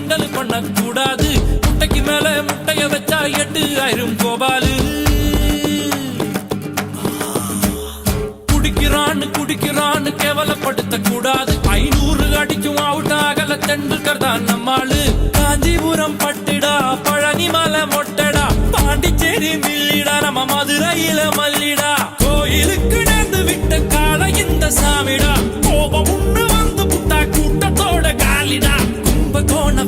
கிண்டல் பண்ண கூடாது. முட்டைக்கு மேல முட்டைய வச்சா 8000 கோபாலு. குடிக்கிறான்னு கேவலப்படுத்த கூடாது. 500 அடிக்கும் அவுட் ஆகல தெண்டுல்கர் தான் நம்மாளு. காஞ்சிபுரம் பட்டுடா, பழனி மலை மொட்டடா, பாண்டிச்சேரி மில்லிடா, நம்ம மதுரையில மல்லிடா. கோயிலுக்கு நேர்ந்து விட்ட கால இந்த சாமிடா. கோபம் உண்டு வந்து புட்டா கூட்டத்தோட காலிடா. கும்பகோண